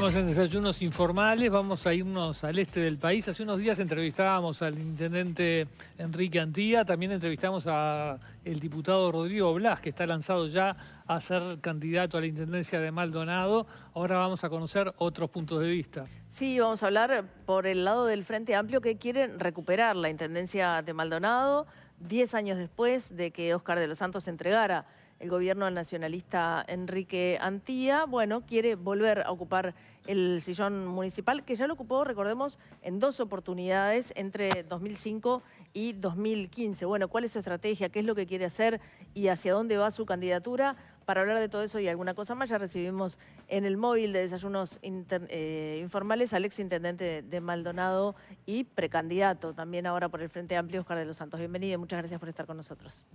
Seguimos en Desayunos Informales, vamos a irnos al este del país. Hace unos días entrevistábamos al intendente Enrique Antía, también entrevistamos al diputado Rodrigo Blas, que está lanzado ya a ser candidato a la intendencia de Maldonado. Ahora vamos a conocer otros puntos de vista. Sí, vamos a hablar por el lado del Frente Amplio, que quieren recuperar la intendencia de Maldonado 10 años después de que Óscar de los Santos entregara el gobierno al nacionalista Enrique Antía. Bueno, quiere volver a ocupar el sillón municipal, que ya lo ocupó, recordemos, en 2 oportunidades entre 2005 y 2015. Bueno, ¿cuál es su estrategia? ¿Qué es lo que quiere hacer? ¿Y hacia dónde va su candidatura? Para hablar de todo eso y alguna cosa más, ya recibimos en el móvil de Desayunos Informales al exintendente de Maldonado y precandidato también ahora por el Frente Amplio, Óscar de los Santos. Bienvenido y muchas gracias por estar con nosotros.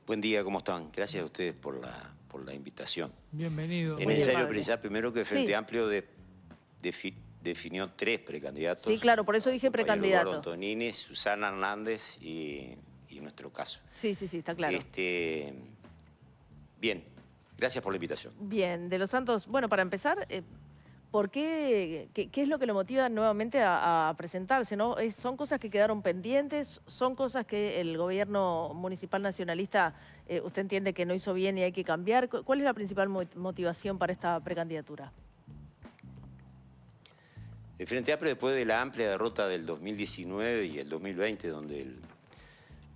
Buen día, ¿cómo están? Gracias a ustedes por la invitación. Bienvenido. Es necesario precisar primero que el Frente Amplio definió 3 precandidatos. Sí, claro, por eso dije precandidato. Eduardo Antonini, Susana Hernández y nuestro caso. Sí, está claro. Bien, gracias por la invitación. Bien, de los Santos, bueno, para empezar, ¿por qué es lo que lo motiva nuevamente a presentarse, ¿no? ¿Son cosas que quedaron pendientes? ¿Son cosas que el gobierno municipal nacionalista usted entiende que no hizo bien y hay que cambiar? ¿Cuál es la principal motivación para esta precandidatura? El Frente Amplio, después de la amplia derrota del 2019 y el 2020, donde el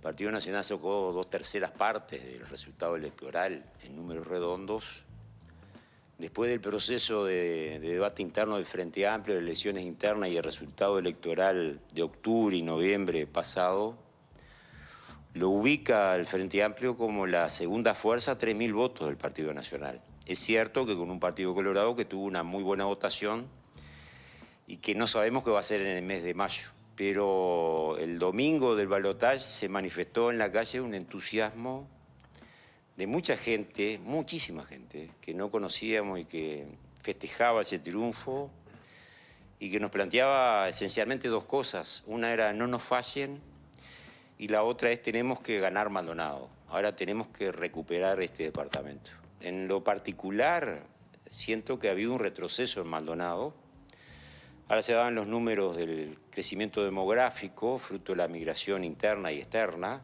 Partido Nacional sacó 2/3 partes del resultado electoral en números redondos, después del proceso de debate interno del Frente Amplio, de elecciones internas y el resultado electoral de octubre y noviembre pasado, lo ubica el Frente Amplio como la segunda fuerza a 3.000 votos del Partido Nacional. Es cierto que con un Partido Colorado que tuvo una muy buena votación y que no sabemos qué va a hacer en el mes de mayo. Pero el domingo del balotaje se manifestó en la calle un entusiasmo de mucha gente, muchísima gente, que no conocíamos y que festejaba ese triunfo y que nos planteaba esencialmente 2 cosas. Una era no nos fallen y la otra es tenemos que ganar Maldonado. Ahora tenemos que recuperar este departamento. En lo particular, siento que ha habido un retroceso en Maldonado. Ahora se daban los números del crecimiento demográfico, fruto de la migración interna y externa.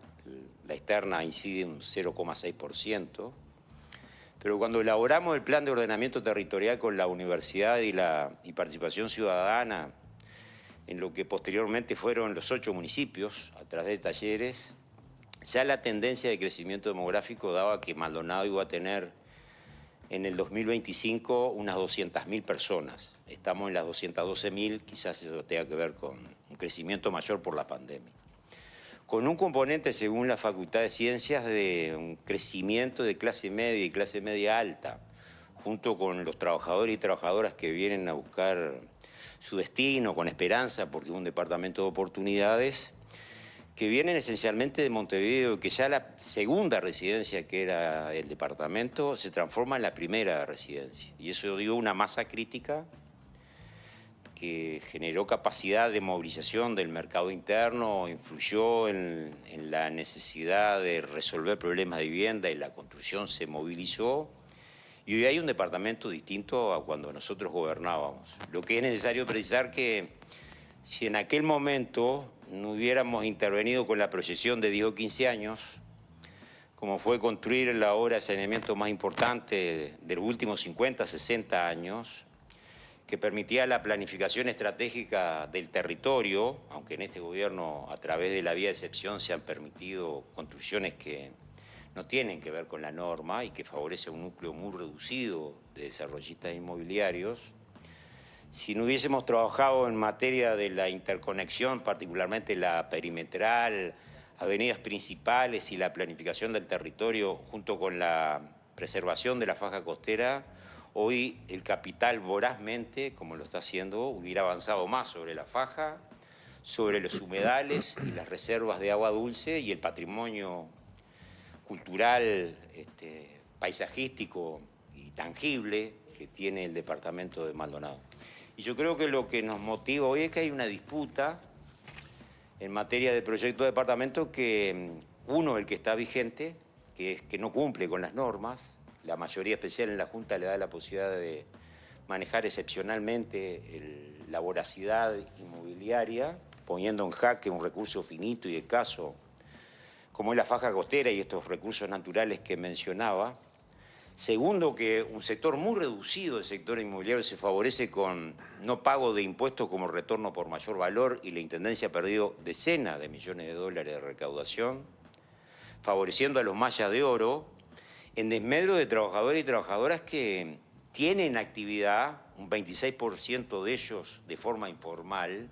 La externa incide un 0,6%. Pero cuando elaboramos el plan de ordenamiento territorial con la universidad y participación ciudadana, en lo que posteriormente fueron los 8 municipios, a través de talleres, ya la tendencia de crecimiento demográfico daba que Maldonado iba a tener en el 2025 unas 200.000 personas. Estamos en las 212.000, quizás eso tenga que ver con un crecimiento mayor por la pandemia. Con un componente, según la Facultad de Ciencias, de un crecimiento de clase media y clase media alta, junto con los trabajadores y trabajadoras que vienen a buscar su destino con esperanza, porque es un departamento de oportunidades, que vienen esencialmente de Montevideo, que ya la segunda residencia que era el departamento se transforma en la primera residencia. Y eso dio una masa crítica que generó capacidad de movilización del mercado interno, influyó en la necesidad de resolver problemas de vivienda y la construcción se movilizó. Y hoy hay un departamento distinto a cuando nosotros gobernábamos. Lo que es necesario precisar que si en aquel momento no hubiéramos intervenido con la proyección de 10 o 15 años, como fue construir la obra de saneamiento más importante de los últimos 50, 60 años, que permitía la planificación estratégica del territorio, aunque en este gobierno a través de la vía de excepción se han permitido construcciones que no tienen que ver con la norma y que favorece un núcleo muy reducido de desarrollistas inmobiliarios. Si no hubiésemos trabajado en materia de la interconexión, particularmente la perimetral, avenidas principales y la planificación del territorio junto con la preservación de la faja costera, hoy el capital vorazmente, como lo está haciendo, hubiera avanzado más sobre la faja, sobre los humedales y las reservas de agua dulce y el patrimonio cultural, paisajístico y tangible que tiene el departamento de Maldonado. Y yo creo que lo que nos motiva hoy es que hay una disputa en materia de proyecto de departamento que, uno, el que está vigente, que es que no cumple con las normas. La mayoría especial en la Junta le da la posibilidad de manejar excepcionalmente la voracidad inmobiliaria, poniendo en jaque un recurso finito y escaso, como es la faja costera y estos recursos naturales que mencionaba. Segundo, que un sector muy reducido del sector inmobiliario se favorece con no pago de impuestos como retorno por mayor valor y la Intendencia ha perdido decenas de millones de dólares de recaudación, favoreciendo a los mayas de oro, en desmedro de trabajadores y trabajadoras que tienen actividad, un 26% de ellos de forma informal,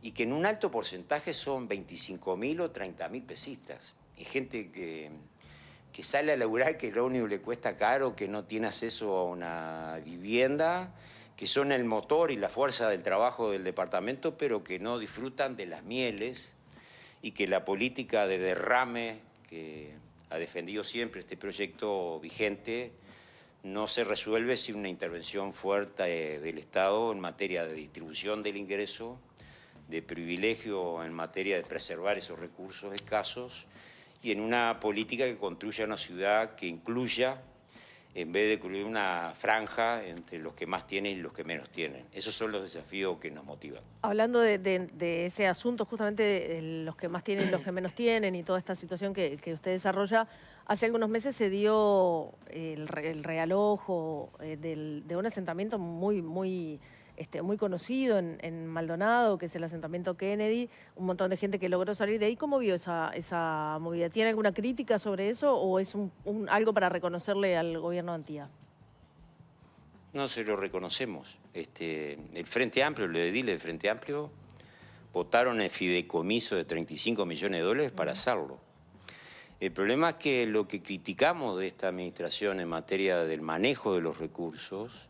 y que en un alto porcentaje son 25.000 o 30.000 pesistas. Y gente que sale a laburar, que lo único que le cuesta caro, que no tiene acceso a una vivienda, que son el motor y la fuerza del trabajo del departamento, pero que no disfrutan de las mieles, y que la política de derrame que ha defendido siempre este proyecto vigente no se resuelve sin una intervención fuerte del Estado en materia de distribución del ingreso, de privilegio en materia de preservar esos recursos escasos y en una política que construya una ciudad que incluya, en vez de construir una franja entre los que más tienen y los que menos tienen. Esos son los desafíos que nos motivan. Hablando de ese asunto, justamente de los que más tienen y los que menos tienen y toda esta situación que usted desarrolla, hace algunos meses se dio el realojo de un asentamiento muy conocido en Maldonado, que es el asentamiento Kennedy, un montón de gente que logró salir de ahí. ¿Cómo vio esa movida? ¿Tiene alguna crítica sobre eso o es algo para reconocerle al gobierno de Antía? No se lo reconocemos. El Frente Amplio, los ediles del Frente Amplio, votaron el fideicomiso de 35 millones de dólares para hacerlo. El problema es que lo que criticamos de esta administración en materia del manejo de los recursos,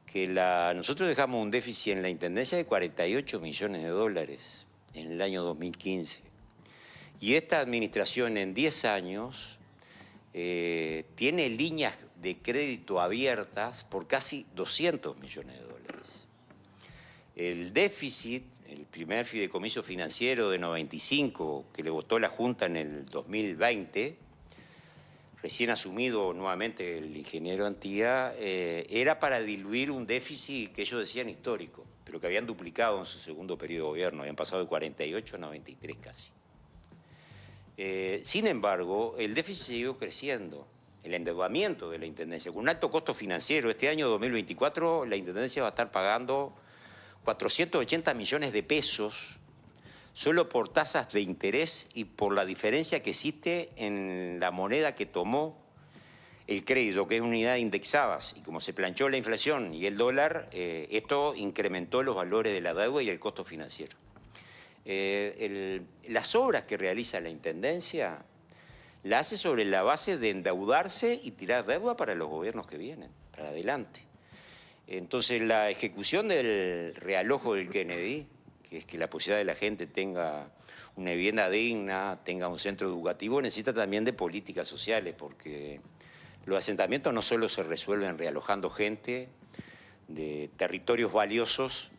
que nosotros dejamos un déficit en la Intendencia de 48 millones de dólares en el año 2015. Y esta administración en 10 años tiene líneas de crédito abiertas por casi 200 millones de dólares. El déficit, el primer fideicomiso financiero de 95 que le votó la Junta en el 2020, recién asumido nuevamente el ingeniero Antía, era para diluir un déficit que ellos decían histórico, pero que habían duplicado en su segundo periodo de gobierno, habían pasado de 48 a 93 casi. Sin embargo, el déficit siguió creciendo, el endeudamiento de la Intendencia, con un alto costo financiero. Este año 2024 la Intendencia va a estar pagando 480 millones de pesos solo por tasas de interés y por la diferencia que existe en la moneda que tomó el crédito, que es unidades indexadas. Y como se planchó la inflación y el dólar, esto incrementó los valores de la deuda y el costo financiero. Las obras que realiza la Intendencia la hace sobre la base de endeudarse y tirar deuda para los gobiernos que vienen, para adelante. Entonces la ejecución del realojo del Kennedy, que es que la posibilidad de la gente tenga una vivienda digna, tenga un centro educativo, necesita también de políticas sociales, porque los asentamientos no solo se resuelven realojando gente de territorios valiosos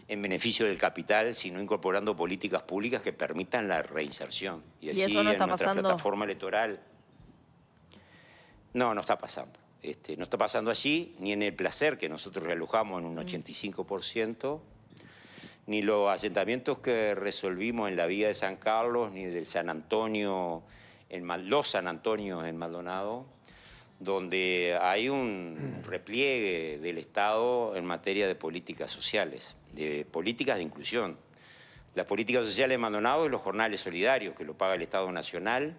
en beneficio del capital, sino incorporando políticas públicas que permitan la reinserción. Y así eso no está en nuestra pasando. Plataforma electoral, no está pasando. No está pasando allí, ni en el Placer, que nosotros realojamos en un 85%, ni los asentamientos que resolvimos en la vía de San Carlos, ni del San Antonio, los San Antonios en Maldonado, donde hay un repliegue del Estado en materia de políticas sociales, de políticas de inclusión. Las políticas sociales en Maldonado es los jornales solidarios, que lo paga el Estado Nacional,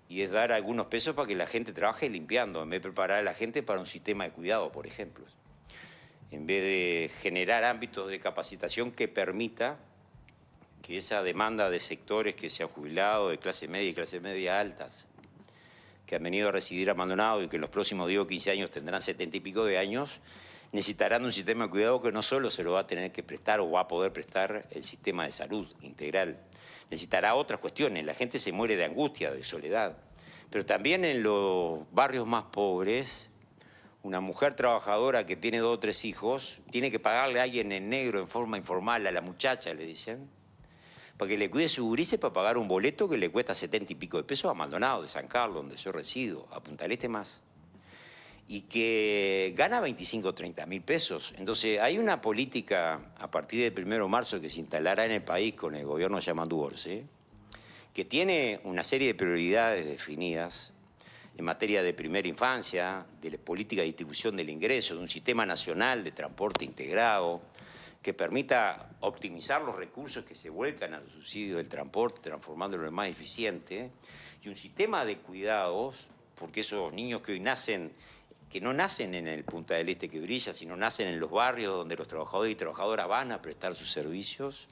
y es dar algunos pesos para que la gente trabaje limpiando, en vez de preparar a la gente para un sistema de cuidado, por ejemplo. En vez de generar ámbitos de capacitación que permita que esa demanda de sectores que se han jubilado, de clase media y clase media altas, que han venido a residir a Maldonado y que en los próximos 10 o 15 años tendrán 70 y pico de años, necesitarán un sistema de cuidado que no solo se lo va a tener que prestar o va a poder prestar el sistema de salud integral. Necesitará otras cuestiones. La gente se muere de angustia, de soledad. Pero también en los barrios más pobres, una mujer trabajadora que tiene 2 o 3 hijos tiene que pagarle a alguien en negro en forma informal, a la muchacha, le dicen, para que le cuide su gurises para pagar un boleto que le cuesta 70 y pico de pesos a Maldonado, de San Carlos, donde yo resido, a Punta del Este más. y que gana 25 o 30 mil pesos. Entonces, hay una política a partir del 1 de marzo que se instalará en el país con el gobierno de Yamandu Orce, que tiene una serie de prioridades definidas en materia de primera infancia, de la política de distribución del ingreso, de un sistema nacional de transporte integrado, que permita optimizar los recursos que se vuelcan a los subsidios del transporte, transformándolo en más eficiente, y un sistema de cuidados, porque esos niños que hoy nacen, que no nacen en el Punta del Este que brilla, sino nacen en los barrios donde los trabajadores y trabajadoras van a prestar sus servicios,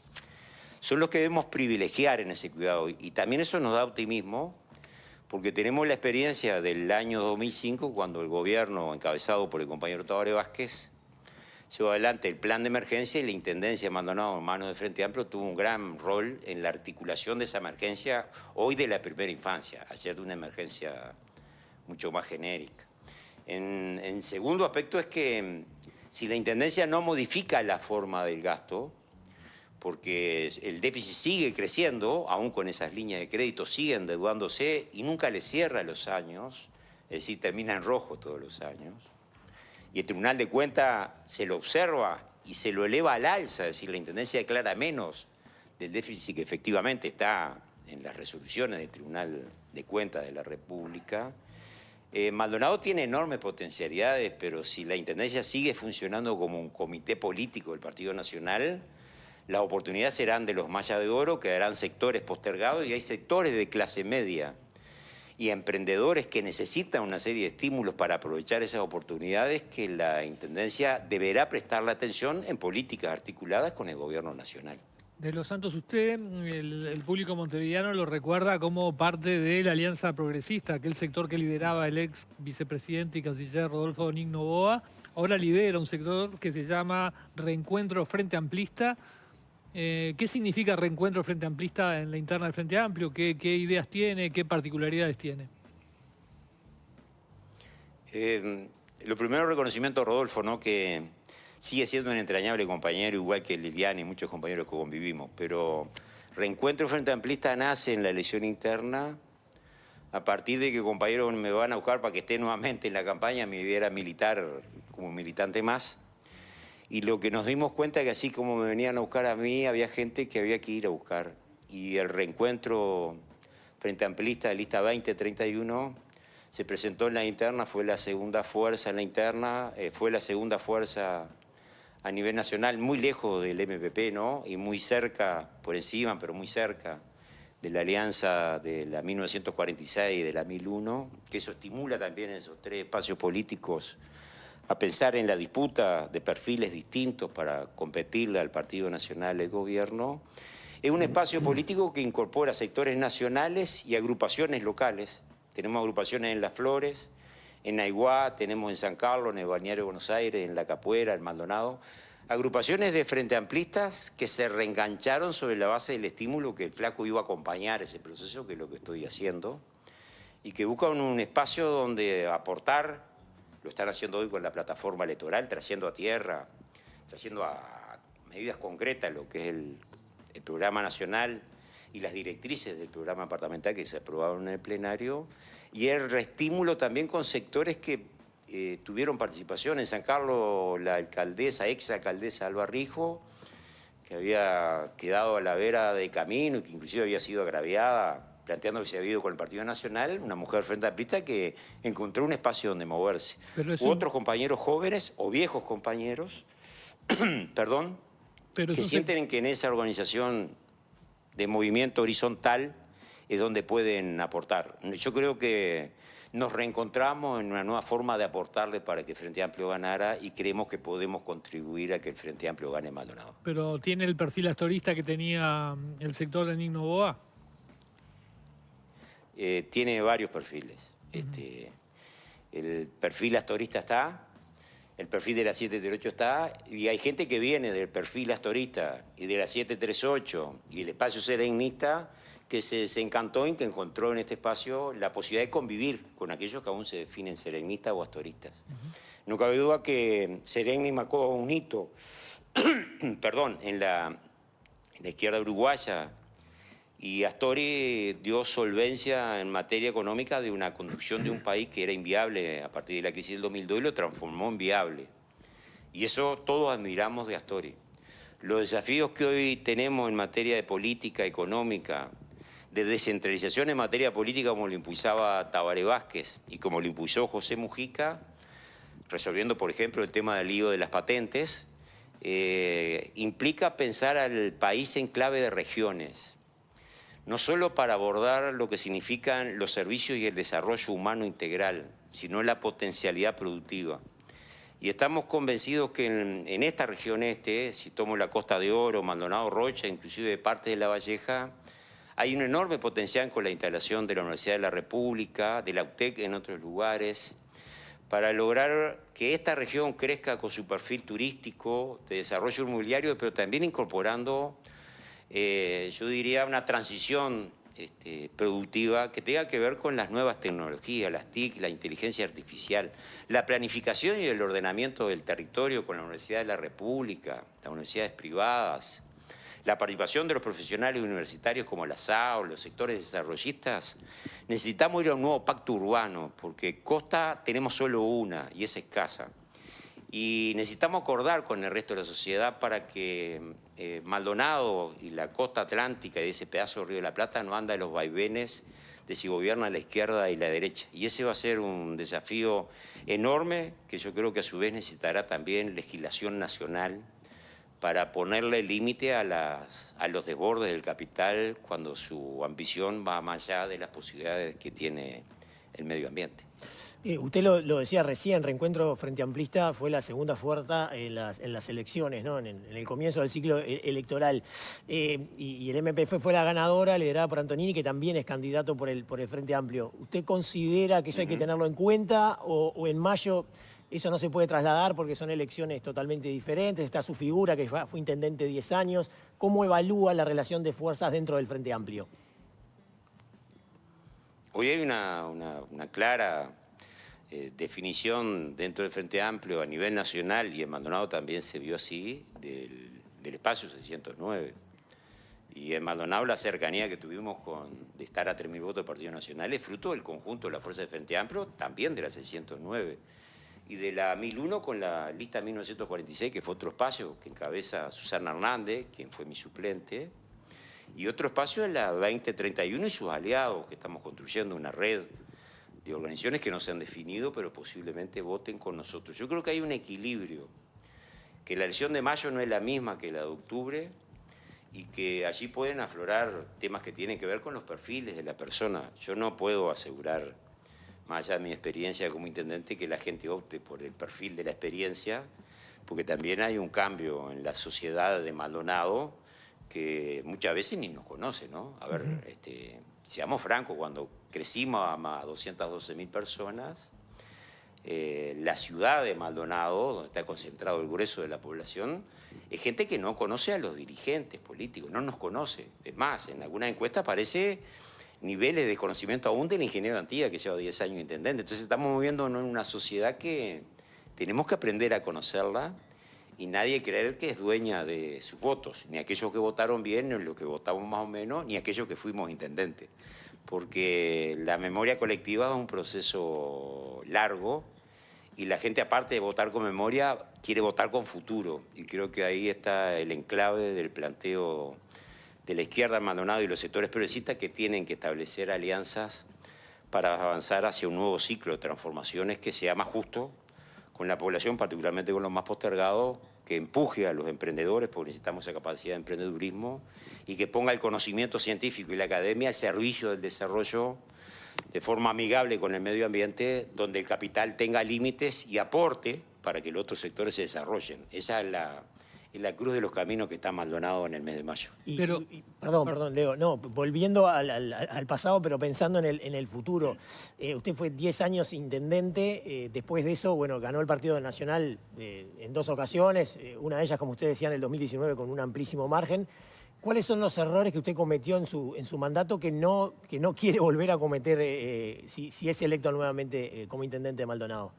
son los que debemos privilegiar en ese cuidado. Y también eso nos da optimismo, porque tenemos la experiencia del año 2005, cuando el gobierno, encabezado por el compañero Tabaré Vázquez, llevó adelante el plan de emergencia y la Intendencia de Maldonado, en manos de Frente Amplio, tuvo un gran rol en la articulación de esa emergencia, hoy de la primera infancia, ayer de una emergencia mucho más genérica. En segundo aspecto es que si la Intendencia no modifica la forma del gasto, porque el déficit sigue creciendo, aún con esas líneas de crédito siguen endeudándose y nunca le cierra los años, es decir, termina en rojo todos los años, y el Tribunal de Cuentas se lo observa y se lo eleva al alza, es decir, la Intendencia declara menos del déficit que efectivamente está en las resoluciones del Tribunal de Cuentas de la República. Maldonado tiene enormes potencialidades, pero si la Intendencia sigue funcionando como un comité político del Partido Nacional, las oportunidades serán de los Maya de Oro, quedarán sectores postergados y hay sectores de clase media y emprendedores que necesitan una serie de estímulos para aprovechar esas oportunidades que la Intendencia deberá prestarle atención en políticas articuladas con el Gobierno Nacional. De los Santos, usted, el público montevideano lo recuerda como parte de la Alianza Progresista, aquel sector que lideraba el ex vicepresidente y canciller Rodolfo Donín Noboa. Ahora lidera un sector que se llama Reencuentro Frente Amplista. ¿Qué significa Reencuentro Frente Amplista en la interna del Frente Amplio? ¿Qué ideas tiene? ¿Qué particularidades tiene? Lo primero, reconocimiento a Rodolfo, ¿no? Que sigue siendo un entrañable compañero, igual que Liliana y muchos compañeros que convivimos, pero Reencuentro Frente Amplista nace en la elección interna a partir de que compañeros me van a buscar para que esté nuevamente en la campaña, mi vida era militar como militante más, y lo que nos dimos cuenta es que así como me venían a buscar a mí, había gente que había que ir a buscar, y el Reencuentro Frente Amplista de lista 2031 se presentó en la interna, fue la segunda fuerza en la interna, fue la segunda fuerza a nivel nacional, muy lejos del MPP, ¿no? Y muy cerca, por encima, pero muy cerca de la alianza de la 1946 y de la 1001, que eso estimula también esos tres espacios políticos a pensar en la disputa de perfiles distintos para competirle al Partido Nacional del Gobierno. Es un espacio político que incorpora sectores nacionales y agrupaciones locales. Tenemos agrupaciones en Las Flores, en Aiguá, tenemos en San Carlos, en el Balneario de Buenos Aires, en La Capuera, en Maldonado. Agrupaciones de frente amplistas que se reengancharon sobre la base del estímulo que el Flaco iba a acompañar ese proceso, que es lo que estoy haciendo, y que buscan un espacio donde aportar. Lo están haciendo hoy con la plataforma electoral, trayendo a tierra, trayendo a medidas concretas lo que es el programa nacional y las directrices del programa departamental que se aprobaron en el plenario, y el reestímulo también con sectores que tuvieron participación. En San Carlos, la alcaldesa, ex alcaldesa Alba Rijo, que había quedado a la vera de camino y que inclusive había sido agraviada, planteando que se había ido con el Partido Nacional, una mujer frente amplista que encontró un espacio donde moverse. Otros compañeros jóvenes o viejos compañeros, perdón, que sienten que en esa organización de movimiento horizontal es donde pueden aportar. Yo creo que nos reencontramos en una nueva forma de aportarle para que el Frente Amplio ganara y creemos que podemos contribuir a que el Frente Amplio gane Maldonado. ¿Pero tiene el perfil astorista que tenía el sector de Donín Noboa? Tiene varios perfiles. El perfil astorista está, el perfil de la 738 está, y hay gente que viene del perfil astorista y de la 738 y el espacio serenista que se desencantó y que encontró en este espacio la posibilidad de convivir con aquellos que aún se definen serenistas o astoristas. No cabe duda que Sereni marcó un hito perdón, en la izquierda uruguaya, Y Astori dio solvencia en materia económica de una conducción de un país que era inviable a partir de la crisis del 2002 y lo transformó en viable. Y eso todos admiramos de Astori. Los desafíos que hoy tenemos en materia de política económica, de descentralización en materia política como lo impulsaba Tabaré Vázquez y como lo impulsó José Mujica, resolviendo, por ejemplo, el tema del lío de las patentes, implica pensar al país en clave de regiones. No solo para abordar lo que significan los servicios y el desarrollo humano integral, sino la potencialidad productiva. Y estamos convencidos que en esta región este, si tomo la Costa de Oro, Maldonado, Rocha, inclusive parte de La Valleja, hay un enorme potencial con la instalación de la Universidad de la República, de la UTEC en otros lugares, para lograr que esta región crezca con su perfil turístico, de desarrollo inmobiliario, pero también incorporando yo diría una transición productiva que tenga que ver con las nuevas tecnologías, las TIC, la inteligencia artificial, la planificación y el ordenamiento del territorio con la Universidad de la República, las universidades privadas, la participación de los profesionales universitarios como la SAO, los sectores desarrollistas. Necesitamos ir a un nuevo pacto urbano, porque costa tenemos solo una y es escasa. Y necesitamos acordar con el resto de la sociedad para que Maldonado y la costa atlántica y ese pedazo del Río de la Plata no anda en los vaivenes de si gobierna la izquierda y la derecha. Y ese va a ser un desafío enorme que yo creo que a su vez necesitará también legislación nacional para ponerle límite a los desbordes del capital cuando su ambición va más allá de las posibilidades que tiene el medio ambiente. Usted lo decía recién, Reencuentro Frente Amplista fue la segunda fuerza en las elecciones, ¿no? en el comienzo del ciclo electoral. Y el MPF fue la ganadora, liderada por Antonini, que también es candidato por el Frente Amplio. ¿Usted considera que eso hay que tenerlo en cuenta o en mayo eso no se puede trasladar porque son elecciones totalmente diferentes? Está su figura, que fue intendente 10 años. ¿Cómo evalúa la relación de fuerzas dentro del Frente Amplio? Hoy hay una clara definición dentro del Frente Amplio a nivel nacional, y en Maldonado también se vio así, del espacio 609. Y en Maldonado la cercanía que tuvimos de estar a 3.000 votos del Partido Nacional es fruto del conjunto de la fuerza del Frente Amplio, también de la 609. Y de la 1001 con la lista 1946, que fue otro espacio que encabeza Susana Hernández, quien fue mi suplente, y otro espacio en la 2031 y sus aliados, que estamos construyendo una red de organizaciones que no se han definido, pero posiblemente voten con nosotros. Yo creo que hay un equilibrio, que la elección de mayo no es la misma que la de octubre y que allí pueden aflorar temas que tienen que ver con los perfiles de la persona. Yo no puedo asegurar, más allá de mi experiencia como intendente, que la gente opte por el perfil de la experiencia, porque también hay un cambio en la sociedad de Maldonado que muchas veces ni nos conoce, ¿no? A ver, seamos francos, cuando crecimos a 212.000 personas, la ciudad de Maldonado, donde está concentrado el grueso de la población, es gente que no conoce a los dirigentes políticos, no nos conoce. Es más, en alguna encuesta aparece niveles de conocimiento aún del ingeniero Antilla, que lleva 10 años intendente. Entonces estamos moviéndonos en una sociedad que tenemos que aprender a conocerla y nadie creer que es dueña de sus votos, ni aquellos que votaron bien, ni los que votamos más o menos, ni aquellos que fuimos intendentes. Porque la memoria colectiva es un proceso largo y la gente, aparte de votar con memoria, quiere votar con futuro. Y creo que ahí está el enclave del planteo de la izquierda en Maldonado y los sectores progresistas, que tienen que establecer alianzas para avanzar hacia un nuevo ciclo de transformaciones que sea más justo con la población, particularmente con los más postergados, que empuje a los emprendedores, porque necesitamos esa capacidad de emprendedurismo, y que ponga el conocimiento científico y la academia al servicio del desarrollo de forma amigable con el medio ambiente, donde el capital tenga límites y aporte para que los otros sectores se desarrollen. Esa es la cruz de los caminos que está Maldonado en el mes de mayo. Perdón, Leo. No, volviendo al pasado, pero pensando en el futuro. Usted fue 10 años intendente. Después de eso, bueno, ganó el Partido Nacional en 2 ocasiones. Una de ellas, como usted decía, en el 2019 con un amplísimo margen. ¿Cuáles son los errores que usted cometió en su mandato que no quiere volver a cometer si es electo nuevamente como intendente de Maldonado?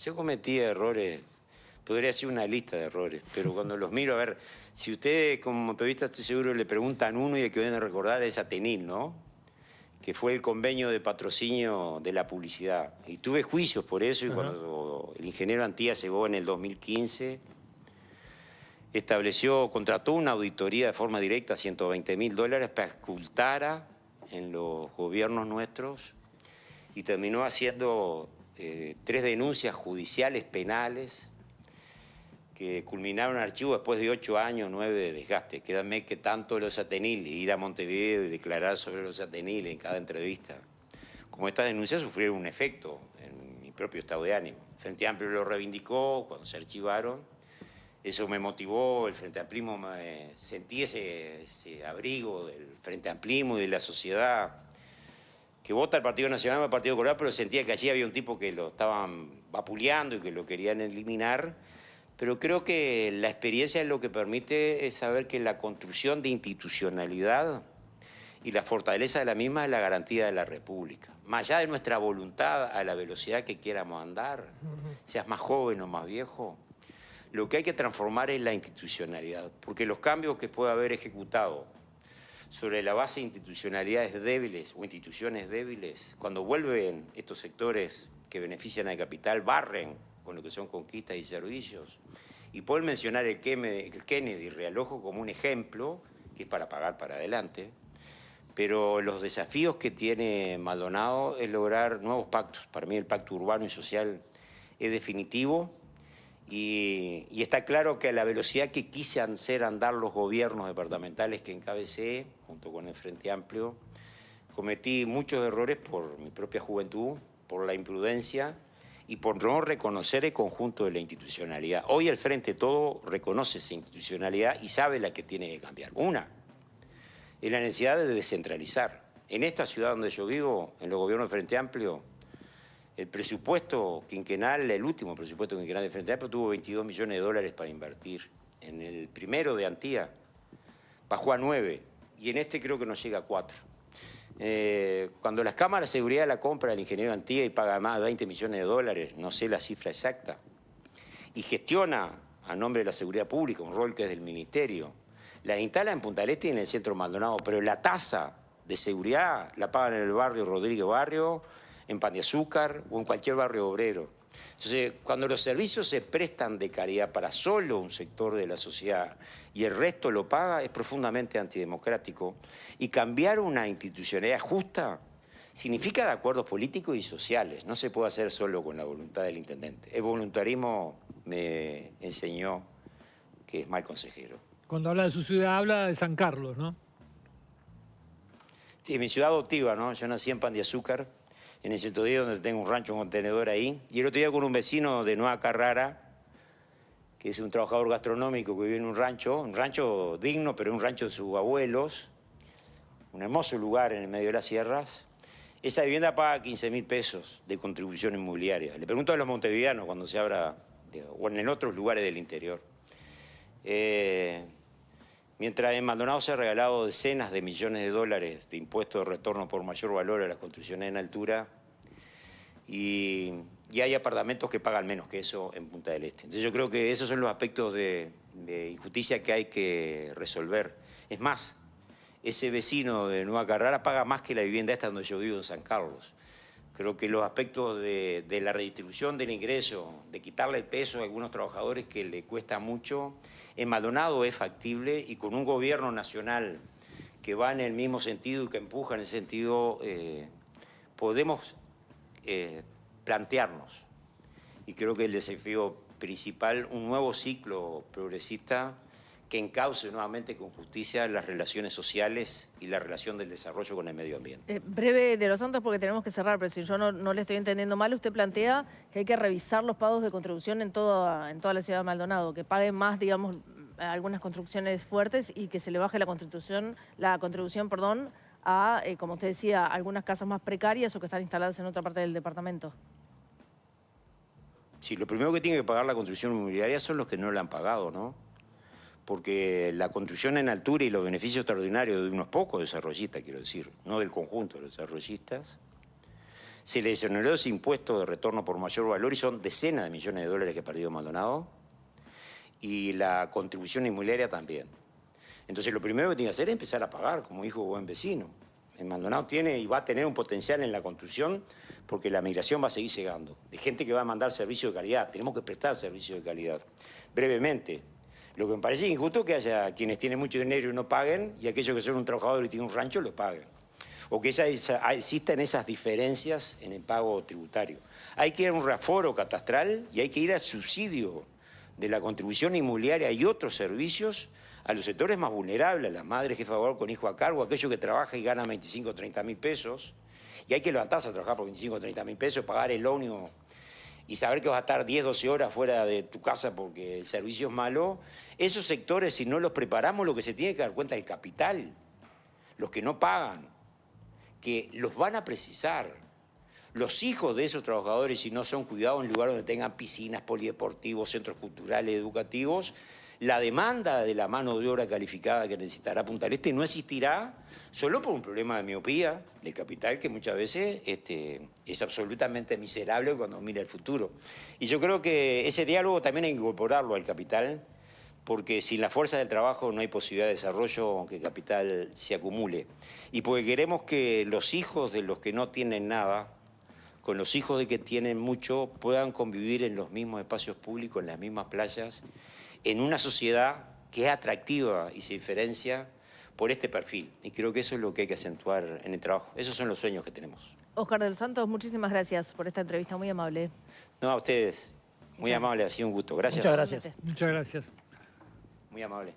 Yo cometí errores. podría ser una lista de errores, pero cuando los miro, a ver, si ustedes como periodistas estoy seguro le preguntan uno y el que van a recordar es a Tenil, ¿no? Que fue el convenio de patrocinio de la publicidad. Y tuve juicios por eso, y cuando el ingeniero Antía llegó en el 2015, contrató una auditoría de forma directa, $120.000, para que ocultara en los gobiernos nuestros, y terminó haciendo 3 denuncias judiciales penales que culminaron en archivo después de 8 años, 9 de desgaste. Créanme que tanto los Atenil, ir a Montevideo y declarar sobre los Atenil en cada entrevista, como estas denuncias sufrieron un efecto en mi propio estado de ánimo. El Frente Amplio lo reivindicó cuando se archivaron. Eso me motivó, el Frente Amplismo, sentí ese abrigo del Frente Amplismo y de la sociedad que vota el Partido Nacional o el Partido Colorado, pero sentía que allí había un tipo que lo estaban vapuleando y que lo querían eliminar. Pero creo que la experiencia es lo que permite saber que la construcción de institucionalidad y la fortaleza de la misma es la garantía de la República. Más allá de nuestra voluntad a la velocidad que quieramos andar, seas más joven o más viejo, lo que hay que transformar es la institucionalidad, porque los cambios que puede haber ejecutado sobre la base de institucionalidades débiles o instituciones débiles, cuando vuelven estos sectores que benefician al capital, barren con lo que son conquistas y servicios. Y pueden mencionar el Kennedy Realojo como un ejemplo, que es para pagar para adelante, pero los desafíos que tiene Maldonado es lograr nuevos pactos. Para mí el pacto urbano y social es definitivo y está claro que a la velocidad que quise hacer andar los gobiernos departamentales que encabecé, junto con el Frente Amplio, cometí muchos errores por mi propia juventud, por la imprudencia y por no reconocer el conjunto de la institucionalidad. Hoy el Frente Todo reconoce esa institucionalidad y sabe la que tiene que cambiar. Una es la necesidad de descentralizar. En esta ciudad donde yo vivo, en los gobiernos del Frente Amplio, el presupuesto quinquenal, el último presupuesto quinquenal del Frente Amplio, tuvo $22 millones para invertir. En el primero de Antía bajó a 9 y en este creo que no llega a 4. Cuando las cámaras de seguridad la compra el ingeniero Antía y paga más de $20 millones, no sé la cifra exacta, y gestiona a nombre de la seguridad pública, un rol que es del ministerio, la instala en Punta del Este y en el centro Maldonado, pero la tasa de seguridad la pagan en el barrio Rodríguez Barrio, en Pan de Azúcar o en cualquier barrio obrero. Entonces, cuando los servicios se prestan de caridad para solo un sector de la sociedad y el resto lo paga, es profundamente antidemocrático. Y cambiar una institucionalidad justa significa de acuerdos políticos y sociales. No se puede hacer solo con la voluntad del intendente. El voluntarismo me enseñó que es mal consejero. Cuando habla de su ciudad, habla de San Carlos, ¿no? Sí, mi ciudad adoptiva, ¿no? Yo nací en Pan de Azúcar, en el 110, donde tengo un rancho, un contenedor ahí. Y el otro día con un vecino de Nueva Carrara, que es un trabajador gastronómico que vive en un rancho digno, pero un rancho de sus abuelos, un hermoso lugar en el medio de las sierras. Esa vivienda paga 15.000 pesos de contribución inmobiliaria. Le pregunto a los montevideanos cuando se abra, o en otros lugares del interior. Mientras en Maldonado se ha regalado decenas de millones de dólares de impuestos de retorno por mayor valor a las construcciones en altura, y hay apartamentos que pagan menos que eso en Punta del Este. Entonces yo creo que esos son los aspectos de injusticia que hay que resolver. Es más, ese vecino de Nueva Carrara paga más que la vivienda esta donde yo vivo en San Carlos. Creo que los aspectos de la redistribución del ingreso, de quitarle el peso a algunos trabajadores que le cuesta mucho, en Maldonado es factible, y con un gobierno nacional que va en el mismo sentido y que empuja en ese sentido, podemos plantearnos. Y creo que el desafío principal, un nuevo ciclo progresista que encauce nuevamente con justicia las relaciones sociales y la relación del desarrollo con el medio ambiente. Breve de los Santos porque tenemos que cerrar, pero si yo no le estoy entendiendo mal, usted plantea que hay que revisar los pagos de contribución en toda la ciudad de Maldonado, que paguen más, digamos, algunas construcciones fuertes y que se le baje la contribución, a, como usted decía, algunas casas más precarias o que están instaladas en otra parte del departamento. Sí, lo primero que tiene que pagar la construcción inmobiliaria son los que no la han pagado, ¿no? Porque la construcción en altura y los beneficios extraordinarios de unos pocos desarrollistas, quiero decir, no del conjunto de los desarrollistas, se le exoneró ese impuesto de retorno por mayor valor y son decenas de millones de dólares que ha perdido Maldonado. y la contribución inmobiliaria también. Entonces lo primero que tiene que hacer es empezar a pagar, como dijo buen vecino. El Maldonado tiene y va a tener un potencial en la construcción porque la migración va a seguir llegando, de gente que va a mandar servicio de calidad. Tenemos que prestar servicio de calidad. Brevemente, lo que me parece injusto es que haya quienes tienen mucho dinero y no paguen y aquellos que son un trabajador y tienen un rancho lo paguen. O que existan esas diferencias en el pago tributario. Hay que ir a un reaforo catastral y hay que ir al subsidio de la contribución inmobiliaria y otros servicios a los sectores más vulnerables, a las madres jefas de hogar con hijo a cargo, aquellos que trabajan y ganan 25 o 30 mil pesos, y hay que levantarse a trabajar por 25 o 30 mil pesos, pagar el ómnibus y saber que vas a estar 10, 12 horas fuera de tu casa porque el servicio es malo. Esos sectores, si no los preparamos, lo que se tiene que dar cuenta es el capital, los que no pagan, que los van a precisar. Los hijos de esos trabajadores, si no son cuidados en lugares donde tengan piscinas, polideportivos, centros culturales, educativos, la demanda de la mano de obra calificada que necesitará Punta del Este no existirá solo por un problema de miopía del capital que muchas veces es absolutamente miserable cuando mira el futuro. Y yo creo que ese diálogo también hay que incorporarlo al capital, porque sin la fuerza del trabajo no hay posibilidad de desarrollo aunque el capital se acumule. Y porque queremos que los hijos de los que no tienen nada, con los hijos de que tienen mucho, puedan convivir en los mismos espacios públicos, en las mismas playas, en una sociedad que es atractiva y se diferencia por este perfil. Y creo que eso es lo que hay que acentuar en el trabajo. Esos son los sueños que tenemos. Óscar de los Santos, muchísimas gracias por esta entrevista, muy amable. No, a ustedes. Muy amable, ha sido un gusto. Gracias. Muchas gracias. Muchas gracias. Muy amable.